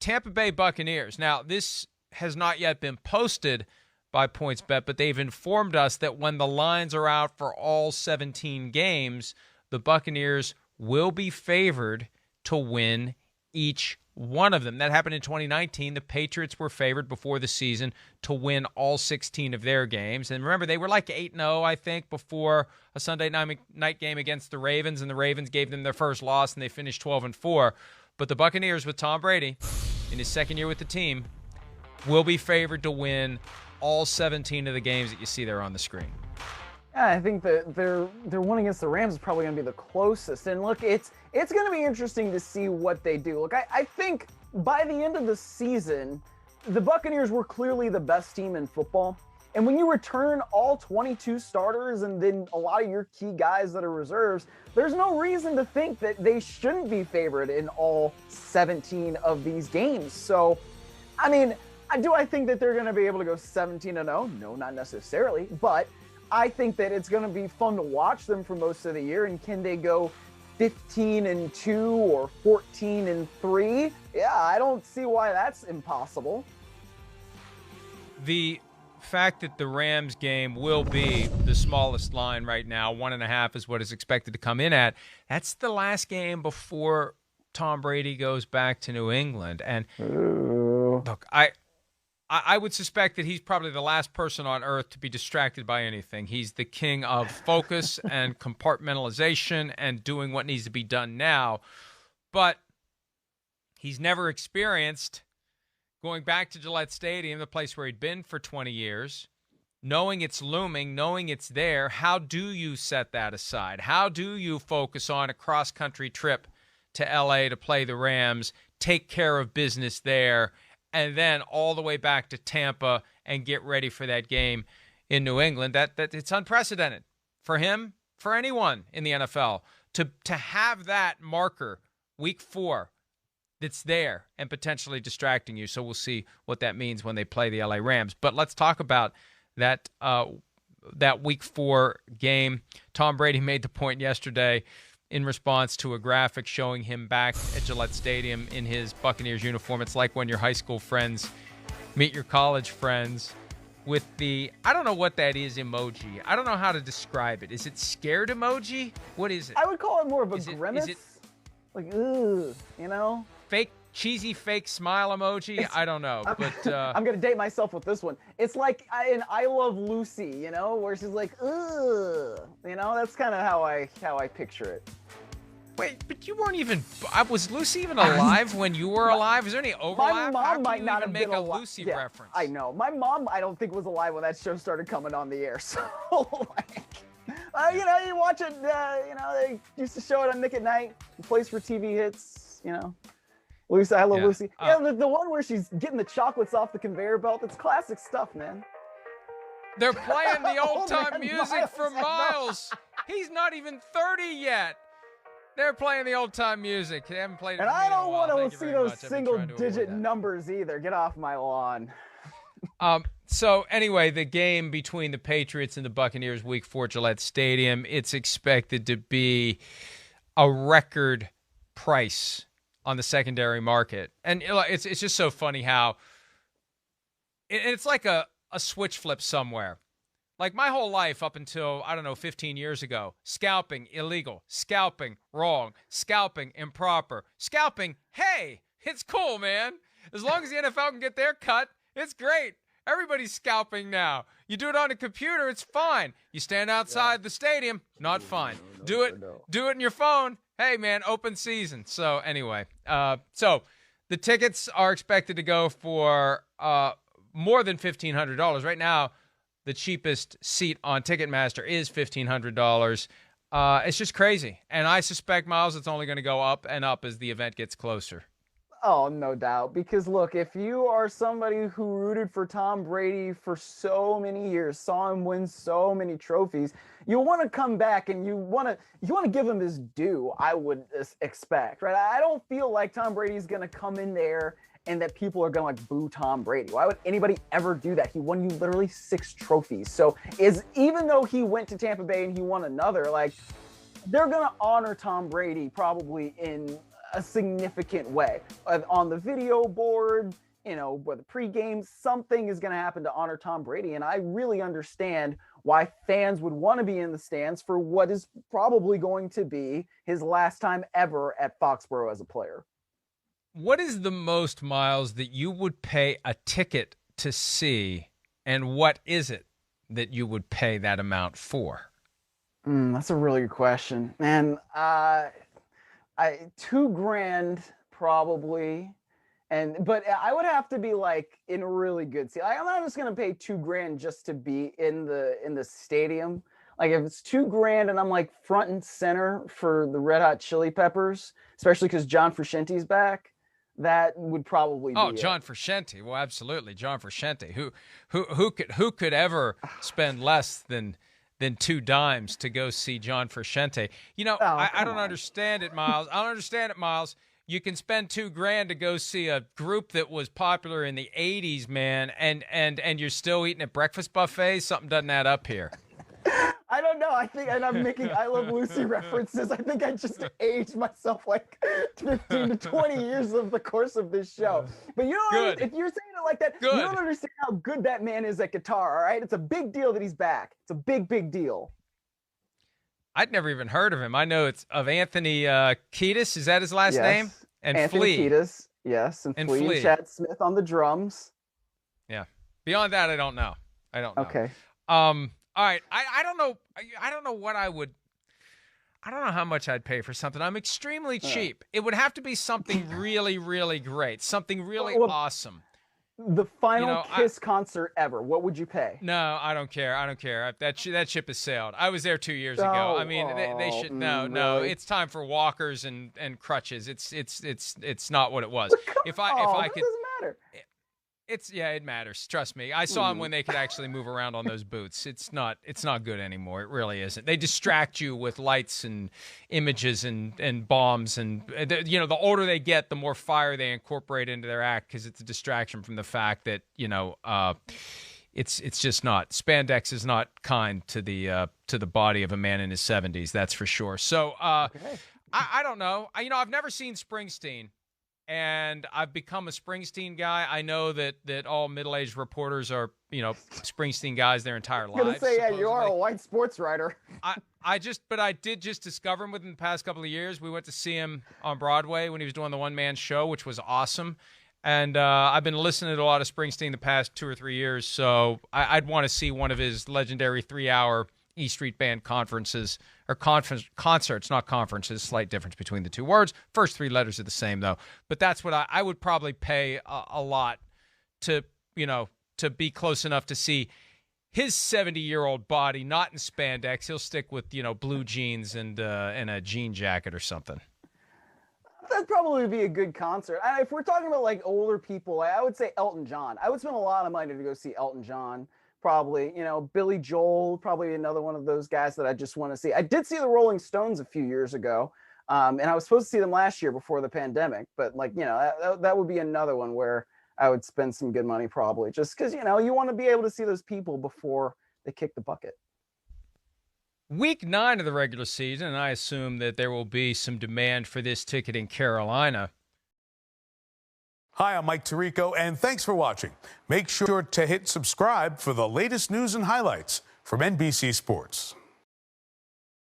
Tampa Bay Buccaneers. Now, this has not yet been posted by PointsBet, but they've informed us that when the lines are out for all 17 games, the Buccaneers will be favored to win each one of them. That happened in 2019. The Patriots were favored before the season to win all 16 of their games. And remember, they were like 8-0, I think, before a Sunday night game against the Ravens, and the Ravens gave them their first loss, and they finished 12-4. But the Buccaneers, with Tom Brady in his second year with the team, will be favored to win all 17 of the games that you see there on the screen. Yeah, I think that their one against the Rams is probably going to be the closest. And look, it's going to be interesting to see what they do. Look, I think by the end of the season, the Buccaneers were clearly the best team in football. And when you return all 22 starters and then a lot of your key guys that are reserves, there's no reason to think that they shouldn't be favored in all 17 of these games. So, I mean, do I think that they're going to be able to go 17-0? No, not necessarily. But I think that it's going to be fun to watch them for most of the year. And can they go 15-2 or 14-3? Yeah, I don't see why that's impossible. The fact that the Rams game will be the smallest line right now, 1.5 is what is expected to come in at. That's the last game before Tom Brady goes back to New England. And look, I would suspect that he's probably the last person on earth to be distracted by anything. He's the king of focus and compartmentalization and doing what needs to be done now. But he's never experienced going back to Gillette Stadium, the place where he'd been for 20 years, knowing it's looming, knowing it's there. How do you set that aside? How do you focus on a cross-country trip to L.A. to play the Rams, take care of business there, and then all the way back to Tampa and get ready for that game in New England? That it's unprecedented for him, for anyone in the NFL, to have that marker week 4 that's there and potentially distracting you. So we'll see what that means when they play the LA Rams. But let's talk about that week 4 game. Tom Brady made the point yesterday in response to a graphic showing him back at Gillette Stadium in his Buccaneers uniform. It's like when your high school friends meet your college friends with the, I don't know what that is, emoji. I don't know how to describe it. Is it scared emoji? What is it? I would call it more of a grimace. Is it like, ugh, you know? Cheesy fake smile emoji? I don't know. But I'm going to date myself with this one. It's like in I Love Lucy, you know, where she's like, ugh. You know, that's kind of how I picture it. Wait, but you weren't even, was Lucy even alive when you were alive? Is there any overlap? My mom might not have been make a alive. Lucy Yeah, reference? I know. My mom, I don't think, was alive when that show started coming on the air. So, like, you know, you watch it, you know, they used to show it on Nick at Night, the place for TV hits, you know. Lucy, I Love Lucy. Yeah, the one where she's getting the chocolates off the conveyor belt. It's classic stuff, man. They're playing the old-time man, music from Myles. He's not even 30 yet. They're playing the old-time music. They haven't played it And for me I in a don't while. want Thank to you see very those much. I've been trying to avoid single-digit that. numbers either. Get off my lawn. So anyway, the game between the Patriots and the Buccaneers week 4 Gillette Stadium, it's expected to be a record price on the secondary market. And it's just so funny how it's like a switch flip somewhere. Like my whole life up until, 15 years ago, scalping illegal, scalping wrong, scalping improper, scalping, hey, it's cool, man. As long as the NFL can get their cut, it's great. Everybody's scalping now. You do it on a computer, it's fine. You stand outside the stadium, not fine. Do it in your phone. Hey, man, open season. So anyway, so the tickets are expected to go for more than $1,500. Right now, the cheapest seat on Ticketmaster is $1,500. It's just crazy. And I suspect, Myles, it's only going to go up and up as the event gets closer. Oh, no doubt. Because, look, if you are somebody who rooted for Tom Brady for so many years, saw him win so many trophies, you want to come back and you want to give him his due, I would expect, right? I don't feel like Tom Brady's going to come in there and that people are going to, like, boo Tom Brady. Why would anybody ever do that? He won you literally 6 trophies. So even though he went to Tampa Bay and he won another, like, they're going to honor Tom Brady probably in a significant way. On the video board, whether pregame, something is going to happen to honor Tom Brady. And I really understand why fans would want to be in the stands for what is probably going to be his last time ever at Foxboro as a player. What is the most, Myles, that you would pay a ticket to see, and what is it that you would pay that amount for? That's a really good question, man. $2,000 probably, but I would have to be like in a really good seat. I'm not just gonna pay $2,000 just to be in the stadium. Like if it's $2,000 and I'm like front and center for the Red Hot Chili Peppers, especially because John Frusciante's back. That would probably be John Frusciante. Well, absolutely, John Frusciante. Who could ever spend less than $2 to go see John Frusciante? I don't understand it, Myles. I don't understand it, Myles. You can spend $2,000 to go see a group that was popular in the '80s, man, and you're still eating at breakfast buffets. Something doesn't add up here. I don't know. I think, and I'm making I Love Lucy references. I think I just aged myself like 15 to 20 years of the course of this show. But you know, if you're saying it like that, you don't understand how good that man is at guitar. All right, it's a big deal that he's back. It's a big deal. I'd never even heard of him. I know it's of Anthony Kiedis. Is that his last name? And Anthony Flea. Kiedis, yes, and Flea. And Chad Smith on the drums. Yeah. Beyond that, I don't know. Okay. All right, I don't know. I don't know what I would. I don't know how much I'd pay for something. I'm extremely cheap. It would have to be something really, really great, something really awesome. The final Kiss concert ever. What would you pay? No, I don't care. I don't care. That ship has sailed. I was there 2 years ago. I mean, they should. No. Really? It's time for walkers and crutches. It's not what it was. If I could, doesn't matter. It matters. Trust me. I saw them when they could actually move around on those boots. It's not good anymore. It really isn't. They distract you with lights and images and bombs, and the older they get, the more fire they incorporate into their act, because it's a distraction from the fact that it's just not. Spandex is not kind to the body of a man in his 70s. That's for sure. So I don't know. I've never seen Springsteen. And I've become a Springsteen guy. I know that all middle-aged reporters are, Springsteen guys their entire lives. I was going to say, you are a white sports writer. But I did just discover him within the past couple of years. We went to see him on Broadway when he was doing the one-man show, which was awesome. And I've been listening to a lot of Springsteen the past 2 or 3 years, so I'd want to see one of his legendary 3-hour E Street Band concerts, not conferences. Slight difference between the two words. First 3 letters are the same, though. But that's what I would probably pay a lot to be close enough to see his 70-year-old body, not in spandex. He'll stick with blue jeans and a jean jacket or something. That'd probably be a good concert. If we're talking about like older people, I would say Elton John. I would spend a lot of money to go see Elton John. Probably, Billy Joel, probably another one of those guys that I just want to see. I did see the Rolling Stones a few years ago, and I was supposed to see them last year before the pandemic. But that would be another one where I would spend some good money probably, just because you want to be able to see those people before they kick the bucket. Week 9 of the regular season, and I assume that there will be some demand for this ticket in Carolina. Hi, I'm Mike Tirico, and thanks for watching. Make sure to hit subscribe for the latest news and highlights from NBC Sports.